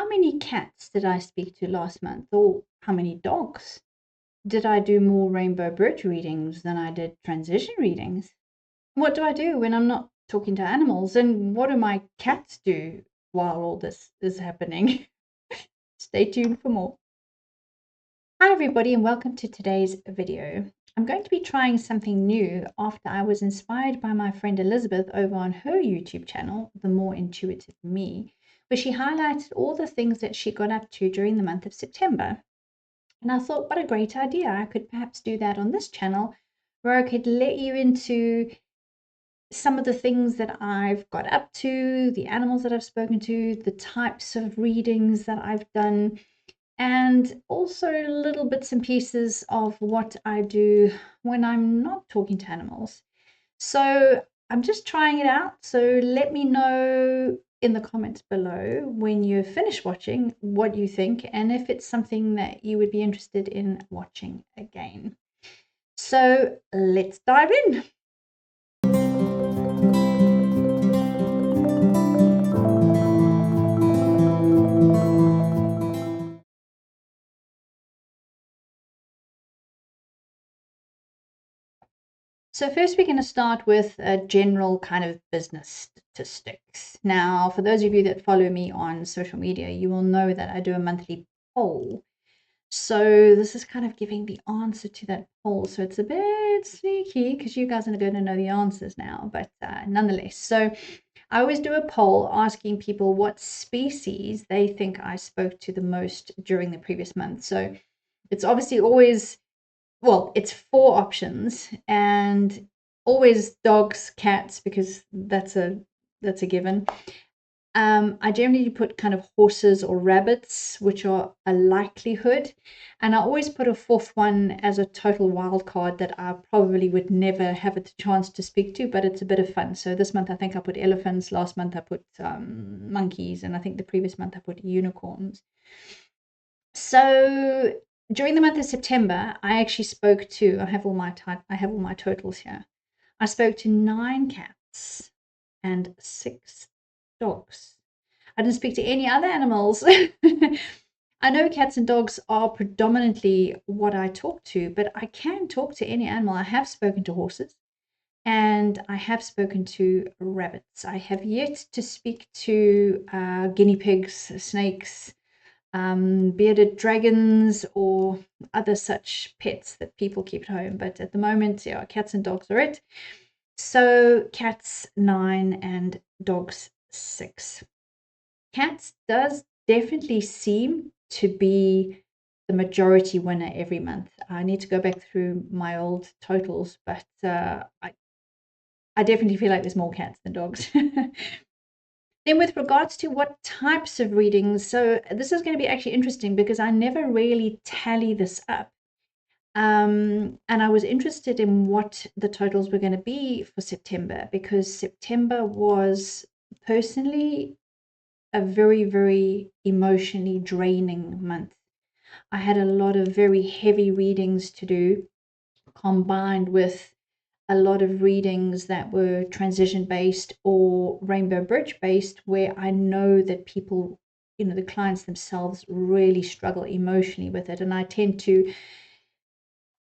how many cats did I speak to last month? Or how many dogs? Did I do more rainbow bridge readings than I did transition readings? What do I do when I'm not talking to animals? And what do my cats do while all this is happening? Stay tuned for more. Hi everybody and welcome to today's video. I'm going to be trying something new after I was inspired by my friend Elizabeth over on her YouTube channel, The More Intuitive Me, where she highlighted all the things that she got up to during the month of September. And I thought, what a great idea. I could perhaps do that on this channel where I could let you into some of the things that I've got up to, the animals that I've spoken to, the types of readings that I've done, and also little bits and pieces of what I do when I'm not talking to animals. So I'm just trying it out. So let me know in the comments below when you finish watching what you think and if it's something that you would be interested in watching again. So let's dive in. So first we're going to start with a general kind of business statistics. Now, for those of you that follow me on social media, you will know that I do a monthly poll. So this is kind of giving the answer to that poll. So it's a bit sneaky because you guys are going to know the answers now, but nonetheless. So I always do a poll asking people what species they think I spoke to the most during the previous month. So it's obviously always, well, it's 4 options and always dogs, cats, because that's a given. I generally put kind of horses or rabbits, which are a likelihood. And I always put a 4th one as a total wild card that I probably would never have a chance to speak to, but it's a bit of fun. So this month I think I put elephants, last month I put monkeys, and I think the previous month I put unicorns. So during the month of September, I actually spoke to, I have all my totals here. I spoke to 9 cats and 6 dogs. I didn't speak to any other animals. I know cats and dogs are predominantly what I talk to, but I can talk to any animal. I have spoken to horses and I have spoken to rabbits. I have yet to speak to guinea pigs, snakes, bearded dragons, or other such pets that people keep at home. But at the moment, yeah, cats and dogs are it. So cats 9 and dogs 6. Cats does definitely seem to be the majority winner every month. I need to go back through my old totals, but I definitely feel like there's more cats than dogs. Then with regards to what types of readings, so this is going to be actually interesting because I never really tally this up. And I was interested in what the totals were going to be for September, because September was personally a very, very emotionally draining month. I had a lot of very heavy readings to do, combined with a lot of readings that were transition based or rainbow bridge based, where I know that people, the clients themselves really struggle emotionally with it. And I tend to,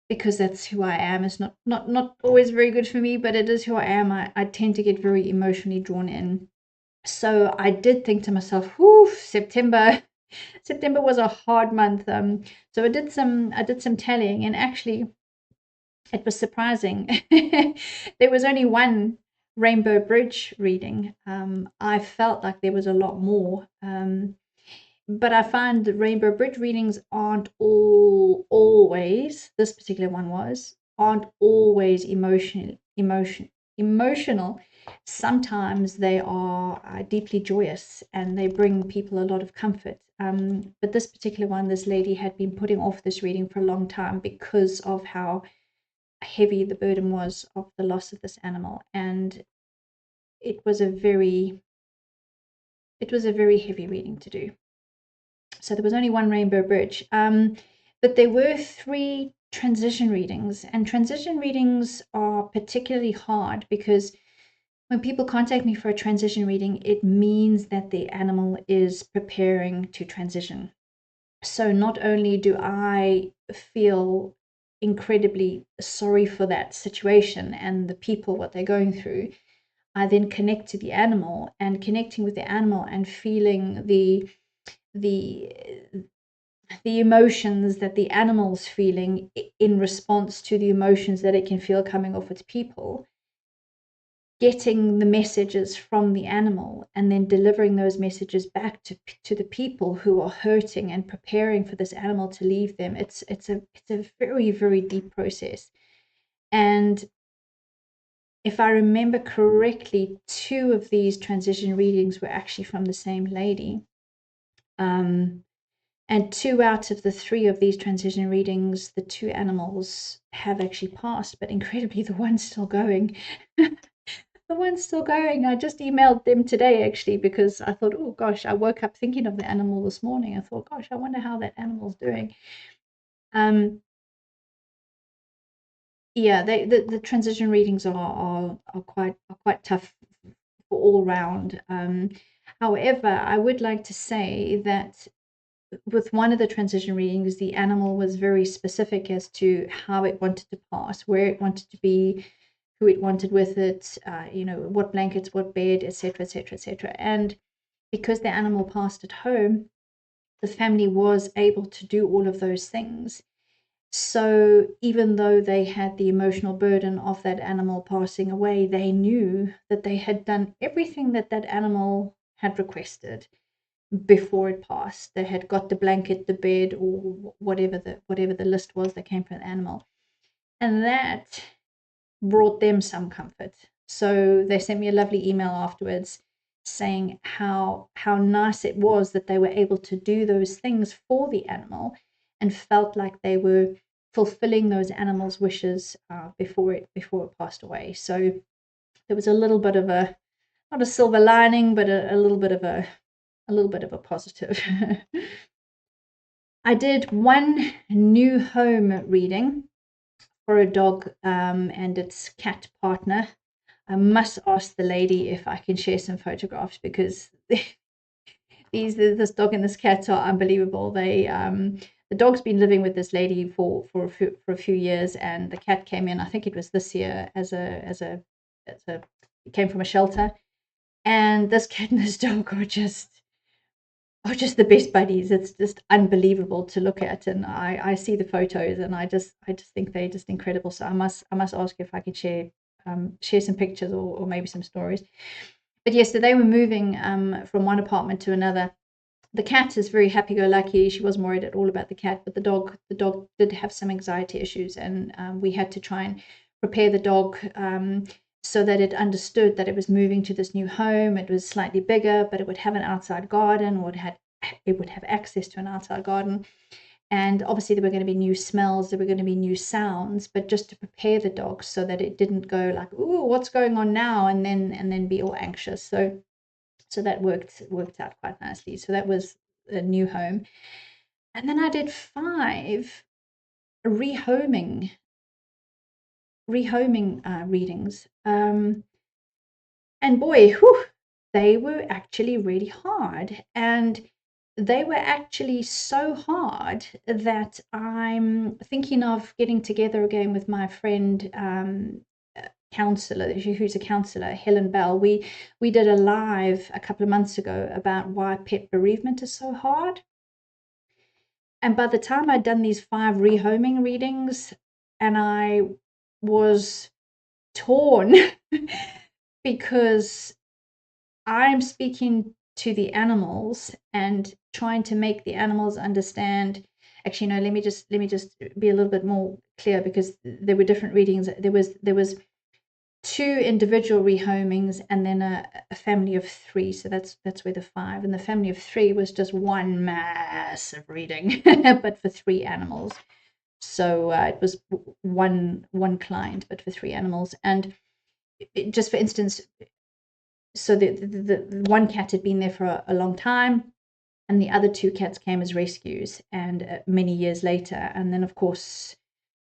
because that's who I am, it's not always very good for me, but it is who I am. I tend to get very emotionally drawn in. So I did think to myself, whew, September was a hard month. So I did some tallying, and actually it was surprising. There was only one rainbow bridge reading. I felt like there was a lot more. But I find the rainbow bridge readings aren't always, this particular one aren't always emotional. Sometimes they are deeply joyous and they bring people a lot of comfort. But this particular one, this lady had been putting off this reading for a long time because of how heavy the burden was of the loss of this animal, and it was a very heavy reading to do. So there was only one rainbow bridge, but there were 3 transition readings, and transition readings are particularly hard because when people contact me for a transition reading, it means that the animal is preparing to transition. So not only do I feel incredibly sorry for that situation and the people, what they're going through, I then connect to the animal, and connecting with the animal and feeling the the emotions that the animal's feeling in response to the emotions that it can feel coming off its people, getting the messages from the animal and then delivering those messages back to the people who are hurting and preparing for this animal to leave them. It's a very, very deep process. And if I remember correctly, 2 of these transition readings were actually from the same lady. And 2 out of the 3 of these transition readings, the 2 animals have actually passed, but incredibly, the one's still going. The one's still going. I just emailed them today, actually, because I thought, oh gosh, I woke up thinking of the animal this morning. I thought, gosh, I wonder how that animal's doing. Yeah, the transition readings are quite tough for all round. However, I would like to say that with one of the transition readings, the animal was very specific as to how it wanted to pass, where it wanted to be, who it wanted with it, what blankets, what bed, etc., etc., etc. And because the animal passed at home, the family was able to do all of those things. So even though they had the emotional burden of that animal passing away, they knew that they had done everything that that animal had requested before it passed. They had got the blanket, the bed, or whatever the list was that came from the animal, and that brought them some comfort. So they sent me a lovely email afterwards saying how nice it was that they were able to do those things for the animal and felt like they were fulfilling those animals' wishes before it passed away. So there was a little bit of a, not a silver lining, but a little bit of a positive. I did one new home reading for a dog and its cat partner. I must ask the lady if I can share some photographs, because this dog and this cat are unbelievable. The dog's been living with this lady for a few years, and the cat came in. I think it was this year it came from a shelter, and this cat and this dog are just the best buddies. It's just unbelievable to look at, and I see the photos, and I just think they're just incredible. So I must ask if I could share some pictures or maybe some stories. But yes, so they were moving from one apartment to another. The cat is very happy-go-lucky. She wasn't worried at all about the cat, but the dog did have some anxiety issues, and we had to try and prepare the dog so that it understood that it was moving to this new home. It was slightly bigger, but it would have an outside garden, it would have access to an outside garden. And obviously there were going to be new smells, there were going to be new sounds, but just to prepare the dog so that it didn't go like, "Ooh, what's going on now?" and then be all anxious. So that worked out quite nicely. So that was a new home. And then I did 5 rehoming readings. And boy, whew, they were actually really hard. And they were actually so hard that I'm thinking of getting together again with my friend, counselor, who's a counselor, Helen Bell. We did a live a couple of months ago about why pet bereavement is so hard. And by the time I'd done these 5 rehoming readings, and I was torn because I'm speaking to the animals and trying to make the animals understand. Actually, no, let me just be a little bit more clear, because there were different readings. There was 2 individual rehomings and then a family of 3. So that's where the 5, and the family of 3 was just one massive reading, but for 3 animals. So it was one client, but for 3 animals. And just for instance, so the one cat had been there for a long time, and the other 2 cats came as rescues, and many years later. And then of course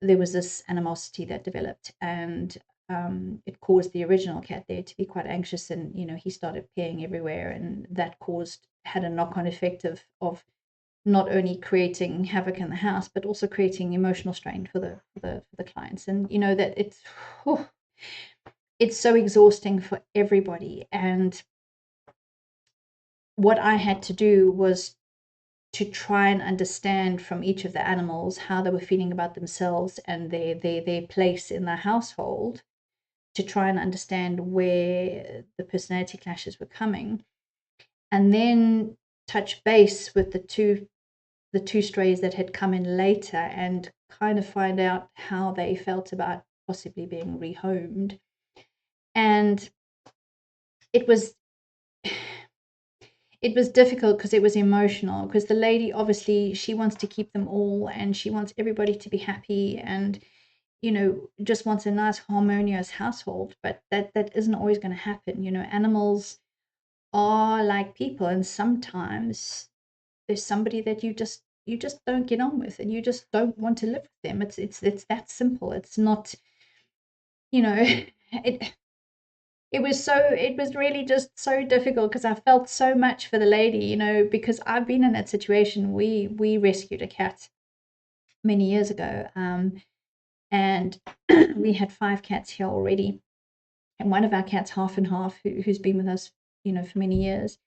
there was this animosity that developed, and it caused the original cat there to be quite anxious, and he started peeing everywhere, and that had a knock-on effect of not only creating havoc in the house, but also creating emotional strain for the clients. And that it's so exhausting for everybody. And what I had to do was to try and understand from each of the animals how they were feeling about themselves and their place in the household, to try and understand where the personality clashes were coming, and then touch base with the two strays that had come in later and kind of find out how they felt about possibly being rehomed. And it was difficult because it was emotional, because the lady, obviously, she wants to keep them all and she wants everybody to be happy and just wants a nice harmonious household, but that isn't always going to happen. Animals are like people, and sometimes there's somebody that you just don't get on with, and you just don't want to live with them. It's that simple. It's not, it it was really just so difficult, because I felt so much for the lady, because I've been in that situation. We rescued a cat many years ago, and we had 5 cats here already, and one of our cats, half and half, who's been with us for many years,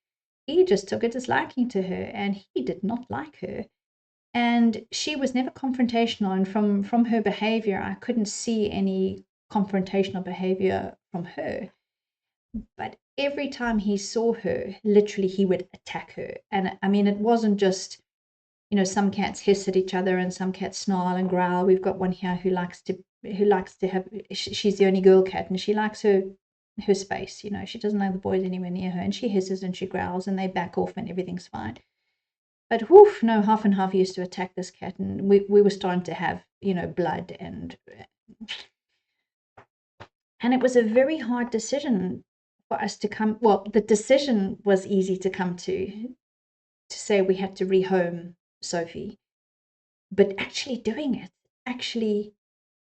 he just took a disliking to her, and he did not like her. And she was never confrontational, and from her behavior, I couldn't see any confrontational behavior from her. But every time he saw her, literally, he would attack her. And I mean, it wasn't just, some cats hiss at each other and some cats snarl and growl. We've got one here who likes to have, she's the only girl cat, and she likes her space. She doesn't like the boys anywhere near her, and she hisses and she growls, and they back off and everything's fine. But woof, no, half and half used to attack this cat, and we were starting to have, blood, and it was a very hard decision for us to come. Well, the decision was easy to come to say we had to rehome Sophie, but actually doing it, actually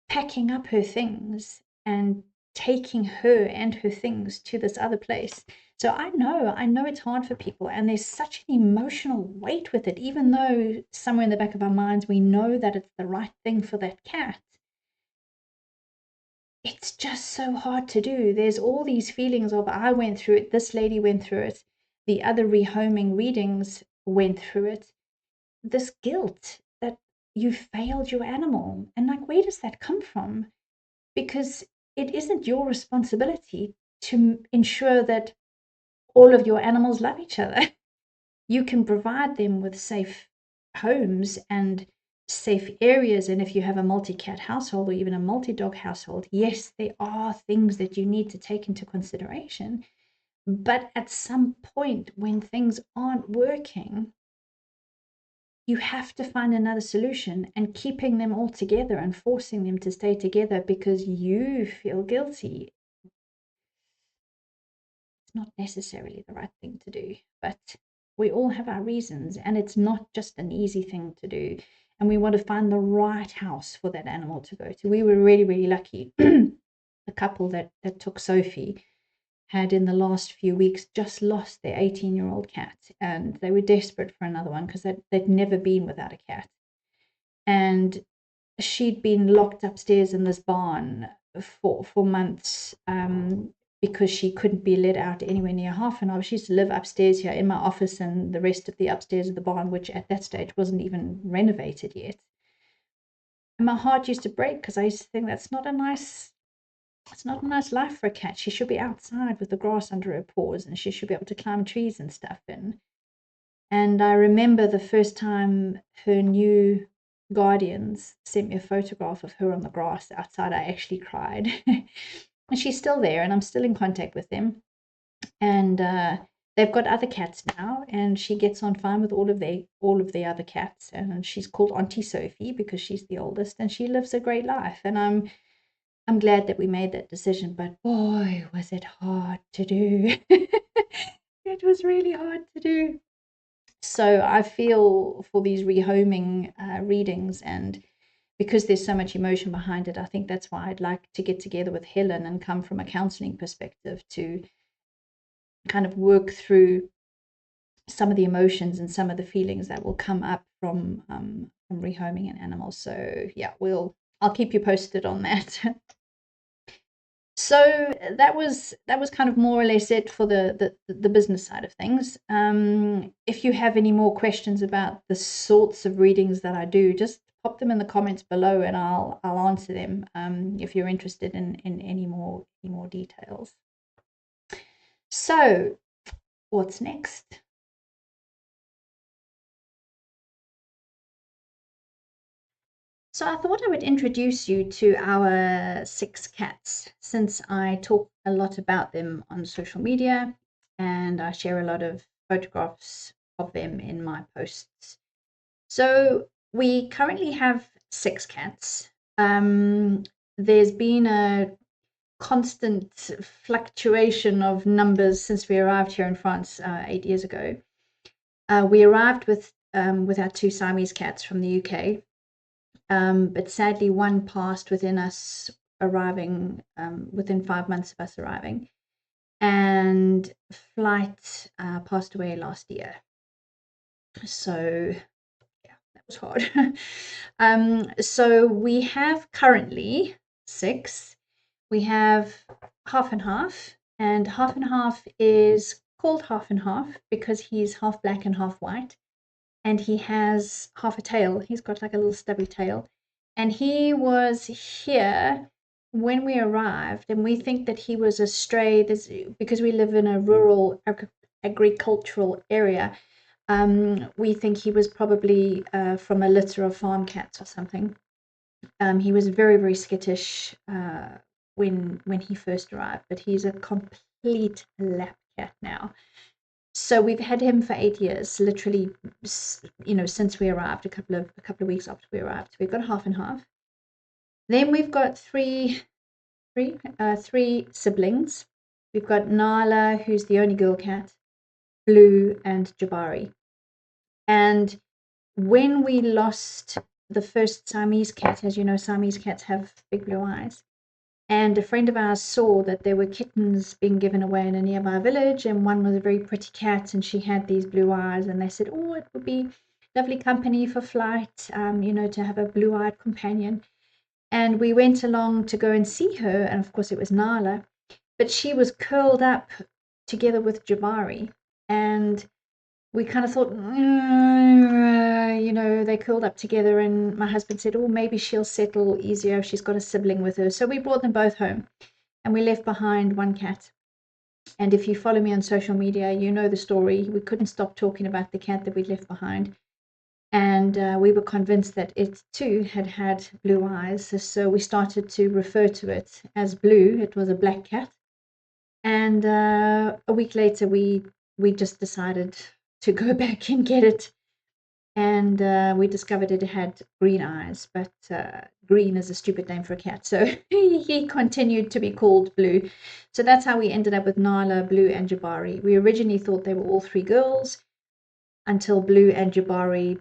packing up her things and taking her and her things to this other place. So I know it's hard for people, and there's such an emotional weight with it, even though somewhere in the back of our minds we know that it's the right thing for that cat. It's just so hard to do. There's all these feelings of, I went through it, this lady went through it, the other rehoming readings went through it. This guilt that you failed your animal. And like, where does that come from? Because it isn't your responsibility to ensure that all of your animals love each other. You can provide them with safe homes and safe areas. And if you have a multi-cat household or even a multi-dog household, yes, there are things that you need to take into consideration. But at some point, when things aren't working, you have to find another solution, and keeping them all together and forcing them to stay together because you feel guilty, it's not necessarily the right thing to do. But we all have our reasons, and it's not just an easy thing to do. And we want to find the right house for that animal to go to. We were really, really lucky. The couple that took Sophie had, in the last few weeks, just lost their 18-year-old cat, and they were desperate for another one because they'd never been without a cat. And she'd been locked upstairs in this barn for months, because she couldn't be let out anywhere near half an hour. She used to live upstairs here in my office, and the rest of the upstairs of the barn, which at that stage wasn't even renovated yet. And my heart used to break, because I used to think, it's not a nice life for a cat. She should be outside with the grass under her paws, and she should be able to climb trees and stuff. And I remember the first time her new guardians sent me a photograph of her on the grass outside, I actually cried. And she's still there, and I'm still in contact with them. And they've got other cats now, and she gets on fine with all of the other cats. And she's called Auntie Sophie because she's the oldest, and she lives a great life. And I'm glad that we made that decision, but boy, was it hard to do. It was really hard to do. So I feel for these rehoming readings, and because there's so much emotion behind it, I think that's why I'd like to get together with Helen and come from a counseling perspective to kind of work through some of the emotions and some of the feelings that will come up from rehoming an animal. So yeah, I'll keep you posted on that. So that was kind of more or less it for the business side of things. If you have any more questions about the sorts of readings that I do, just pop them in the comments below, and I'll answer them if you're interested in any more details. So what's next? So I thought I would introduce you to our 6 cats, since I talk a lot about them on social media and I share a lot of photographs of them in my posts. So we currently have 6 cats. There's been a constant fluctuation of numbers since we arrived here in France 8 years ago. We arrived with our 2 Siamese cats from the UK. But sadly, one passed within 5 months of us arriving, and Flight passed away last year. So yeah, that was hard. So we have currently 6. We have half and half, and half and half is called half and half because he's half black and half white, and he has half a tail. He's got like a little stubby tail. And he was here when we arrived, and we think that he was a stray. Because we live in a rural agricultural area. We think he was probably from a litter of farm cats or something. He was very, very skittish when he first arrived, but he's a complete lap cat now. So we've had him for 8 years, literally, since we arrived, a couple of weeks after we arrived. We've got half and half. Then we've got three siblings. We've got Nala, who's the only girl cat, Blue, and Jabari. And when we lost the first Siamese cat, as you know, Siamese cats have big blue eyes. And a friend of ours saw that there were kittens being given away in a nearby village, and one was a very pretty cat, and she had these blue eyes. And they said, "Oh, it would be lovely company for Flight, to have a blue-eyed companion." And we went along to go and see her, and of course it was Nala, but she was curled up together with Jabari, and we kind of thought, they curled up together, and my husband said, "Oh, maybe she'll settle easier if she's got a sibling with her." So we brought them both home, and we left behind one cat. And if you follow me on social media, you know the story. We couldn't stop talking about the cat that we left behind. And we were convinced that it too had blue eyes. So we started to refer to it as Blue. It was a black cat. And a week later, we just decided to go back and get it. And we discovered it had green eyes, but green is a stupid name for a cat. So he continued to be called Blue. So that's how we ended up with Nala, Blue, and Jabari. We originally thought they were all 3 girls until Blue and Jabari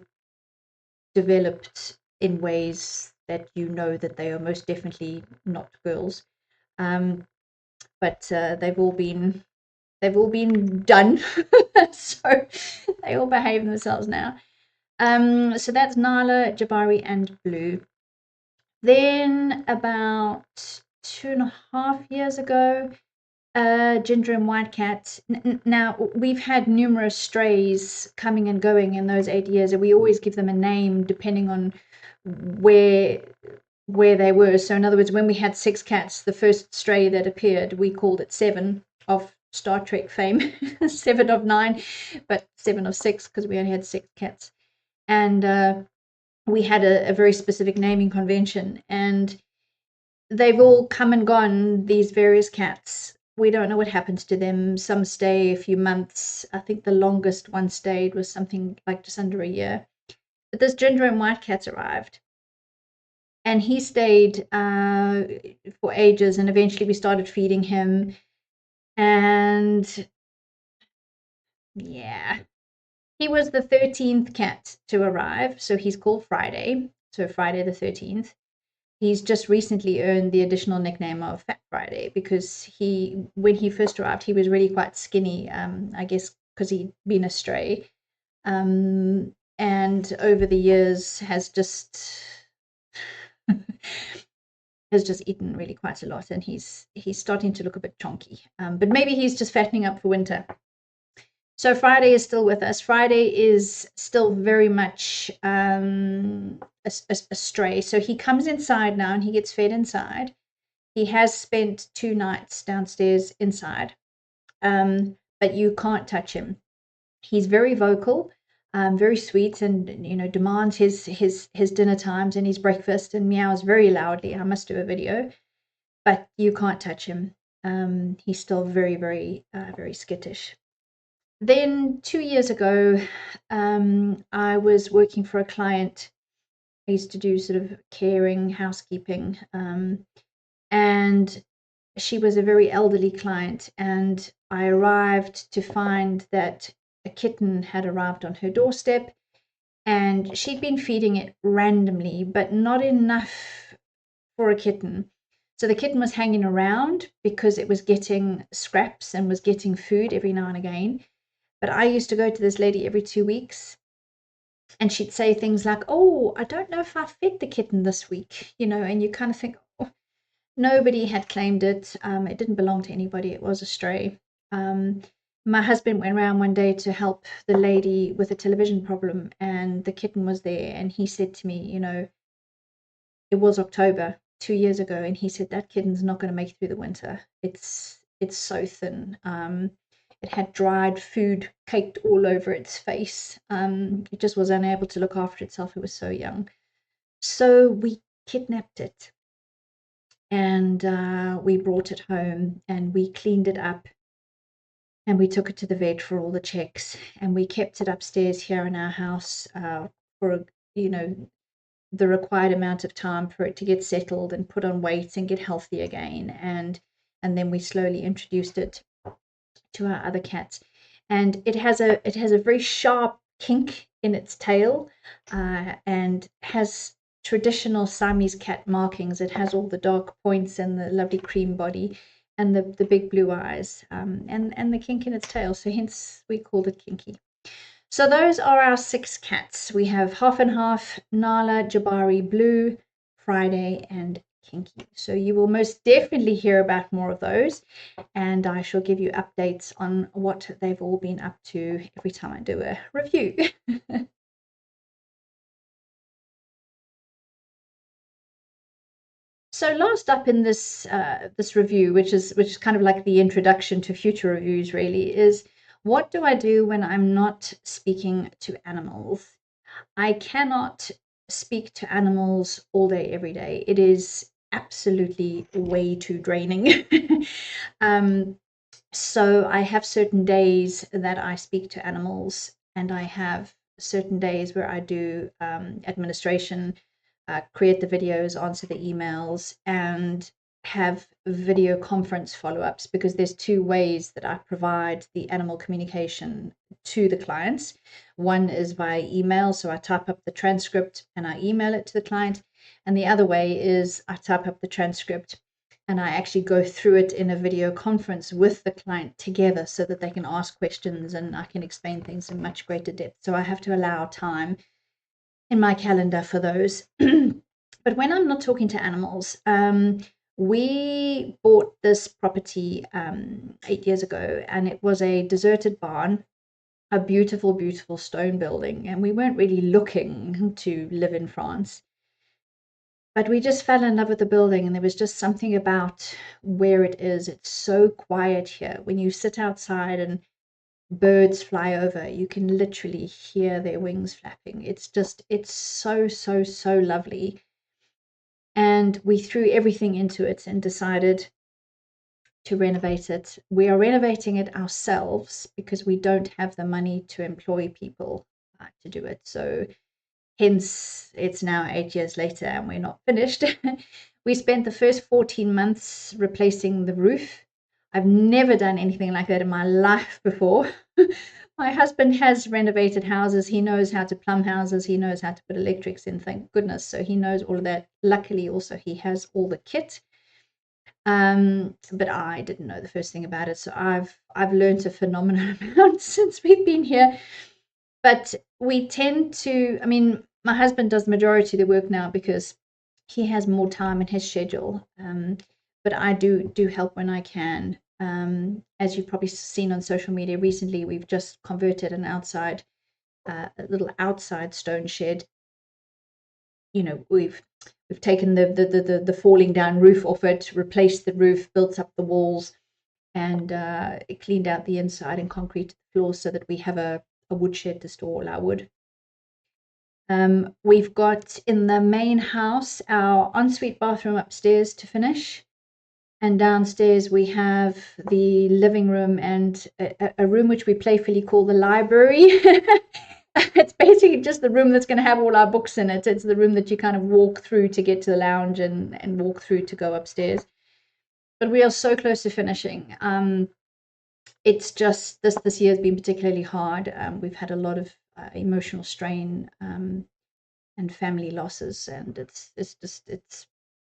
developed in ways that that they are most definitely not girls. But they've all been done. So they all behave themselves now. So that's Nala, Jabari, and Blue. Then about 2.5 years ago, Ginger and White Cat. Now, we've had numerous strays coming and going in those 8 years, and we always give them a name depending on where they were. So in other words, when we had 6 cats, the first stray that appeared, we called it 7 of Star Trek fame. 7 of 9, but 7 of 6 because we only had 6 cats. And we had a very specific naming convention, and they've all come and gone, these various cats. We don't know what happens to them. Some stay a few months. I think the longest one stayed was something like just under a year. But this Ginger and White Cat arrived, and he stayed for ages, and eventually we started feeding him. And yeah, he was the 13th cat to arrive, so he's called Friday. so Friday the 13th. He's just recently earned the additional nickname of Fat Friday because when he first arrived, he was really quite skinny, I guess because he'd been a stray. And over the years has just eaten really quite a lot, and he's starting to look a bit chonky. But maybe he's just fattening up for winter. So Friday is still with us. Friday is still very much a stray. So he comes inside now and he gets fed inside. He has spent 2 nights downstairs inside, but you can't touch him. He's very vocal, very sweet, and demands his dinner times and his breakfast, and meows very loudly. I must do a video, but you can't touch him. He's still very, very, very skittish. Then 2 years ago, I was working for a client. I used to do sort of caring, housekeeping, and she was a very elderly client. And I arrived to find that a kitten had arrived on her doorstep, and she'd been feeding it randomly, but not enough for a kitten. So the kitten was hanging around because it was getting scraps and was getting food every now and again. But I used to go to this lady every 2 weeks, and she'd say things like, "Oh, I don't know if I fed the kitten this week," and you kind of think, oh, nobody had claimed it. It didn't belong to anybody. It was a stray. My husband went around one day to help the lady with a television problem, and the kitten was there, and he said to me, it was October 2 years ago, and he said, that kitten's not going to make it through the winter. It's so thin. It had dried food caked all over its face. It just was unable to look after itself. It was so young. So we kidnapped it, and we brought it home, and we cleaned it up, and we took it to the vet for all the checks, and we kept it upstairs here in our house for the required amount of time for it to get settled and put on weight and get healthy again. And then we slowly introduced it to our other cats, and it has a very sharp kink in its tail, and has traditional Siamese cat markings. It has all the dark points and the lovely cream body and the big blue eyes, and the kink in its tail, so hence we called it Kinky. So those are our 6 cats. We have half and half, Nala, Jabari, Blue, Friday, and Kinky. So you will most definitely hear about more of those, and I shall give you updates on what they've all been up to every time I do a review. So last up in this review, which is kind of like the introduction to future reviews, really, is what do I do when I'm not speaking to animals? I cannot speak to animals all day, every day. It is absolutely way too draining. So I have certain days that I speak to animals, and I have certain days where I do administration, create the videos, answer the emails, and have video conference follow-ups, because there's 2 ways that I provide the animal communication to the clients. One is via email, so I type up the transcript and I email it to the client, and the other way is I type up the transcript and I actually go through it in a video conference with the client together, so that they can ask questions and I can explain things in much greater depth. So I have to allow time in my calendar for those. But when I'm not talking to animals, we bought this property 8 years ago, and it was a deserted barn, a beautiful, beautiful stone building, and we weren't really looking to live in France. But we just fell in love with the building, and there was just something about where it is. It's so quiet here. When you sit outside and birds fly over, you can literally hear their wings flapping. It's so, so, so lovely. And we threw everything into it and decided to renovate it. We are renovating it ourselves because we don't have the money to employ people to do it. So hence it's now 8 years later and we're not finished. We spent the first 14 months replacing the roof. I've never done anything like that in my life before. My husband has renovated houses. He knows how to plumb houses. He knows how to put electrics in, thank goodness. So he knows all of that. Luckily, also, he has all the kit. But I didn't know the first thing about it. So I've learned a phenomenal amount since we've been here. But we tend to, I mean, my husband does the majority of the work now because he has more time in his schedule. But I do help when I can. As you've probably seen on social media recently, we've just converted a little outside stone shed. You know, we've taken the falling down roof off it, replaced the roof, built up the walls, and cleaned out the inside and concrete the floor so that we have a woodshed to store all our wood. We've got in the main house our ensuite bathroom upstairs to finish. And downstairs we have the living room and a room which we playfully call the library. It's basically just the room that's going to have all our books in it. It's the room that you kind of walk through to get to the lounge and walk through to go upstairs. But we are so close to finishing. It's just this year has been particularly hard. We've had a lot of emotional strain and family losses, and it's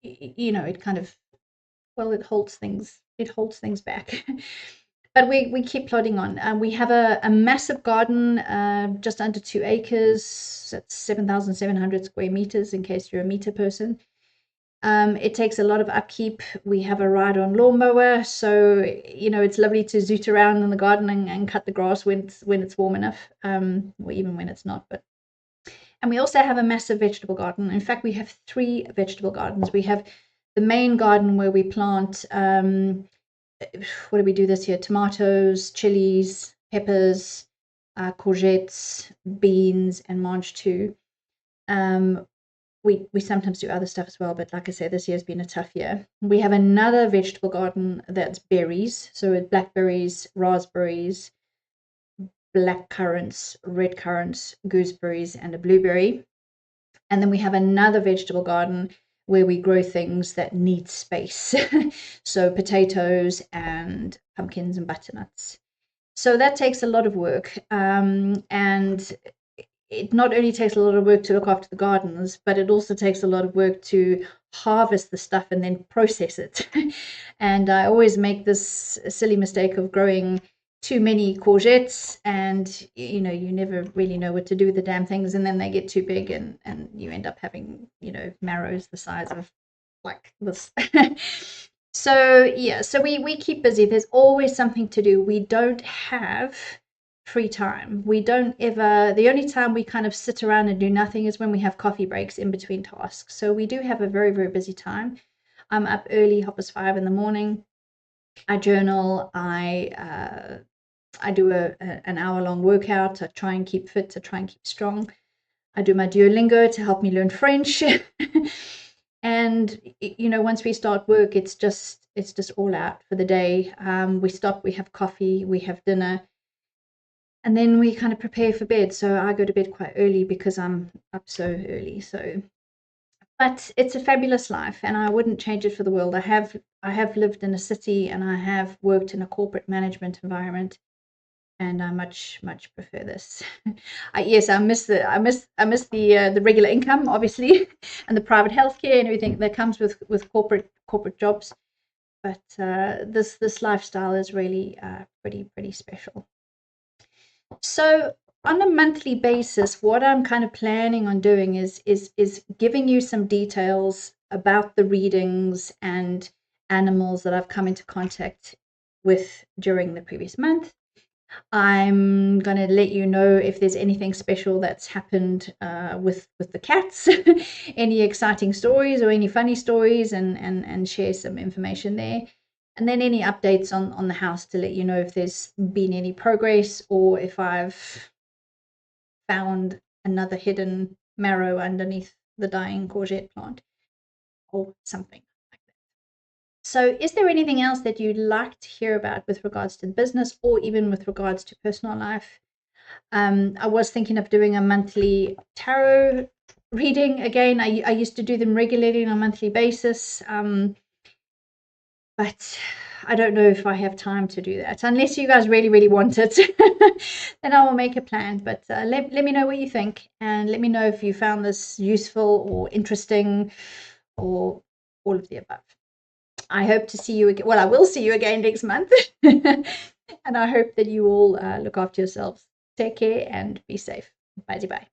you know, it kind of, well, it holds things back. But we keep plodding on. We have a massive garden, just under 2 acres. That's 7,700 square meters, in case you're a meter person. It takes a lot of upkeep. We have a ride-on lawnmower, so you know, it's lovely to zoot around in the garden and cut the grass when it's warm enough, or even when it's not. And we also have a massive vegetable garden. In fact, we have 3 vegetable gardens. We have the main garden where we plant, what do we do this year? Tomatoes, chilies, peppers, courgettes, beans, and mange too. We sometimes do other stuff as well, but like I said, this year's been a tough year. We have another vegetable garden that's berries, so it's blackberries, raspberries, black currants, red currants, gooseberries, and a blueberry. And then we have another vegetable garden where we grow things that need space. So potatoes and pumpkins and butternuts. So that takes a lot of work. And it not only takes a lot of work to look after the gardens, but it also takes a lot of work to harvest the stuff and then process it. And I always make this silly mistake of growing too many courgettes, and you know, you never really know what to do with the damn things, and then they get too big and you end up having, you know, marrows the size of like this. So yeah, so we keep busy. There's always something to do. We don't have free time. We don't ever, the only time we kind of sit around and do nothing is when we have coffee breaks in between tasks. So we do have a very, very busy time. I'm up early, 5:30 in the morning. I journal. I do an hour-long workout. I try and keep fit. I try and keep strong. I do my Duolingo to help me learn French. And you know, once we start work, it's just all out for the day. We stop. We have coffee. We have dinner. And then we kind of prepare for bed. So I go to bed quite early because I'm up so early. So, but it's a fabulous life, and I wouldn't change it for the world. I have lived in a city, and I have worked in a corporate management environment, and I much prefer this. Yes, I miss the regular income, obviously, and the private healthcare and everything that comes with corporate jobs. But this lifestyle is really pretty special. So on a monthly basis, what I'm kind of planning on doing is giving you some details about the readings and animals that I've come into contact with during the previous month. I'm going to let you know if there's anything special that's happened with the cats, any exciting stories or any funny stories, and share some information there. And then any updates on the house to let you know if there's been any progress or if I've found another hidden marrow underneath the dying courgette plant or something like that. So is there anything else that you'd like to hear about with regards to the business or even with regards to personal life? I was thinking of doing a monthly tarot reading again. I used to do them regularly on a monthly basis. But I don't know if I have time to do that. Unless you guys really, really want it, then I will make a plan. But let me know what you think, and let me know if you found this useful or interesting or all of the above. I hope to see you again. Well, I will see you again next month. And I hope that you all look after yourselves. Take care and be safe. Bye bye.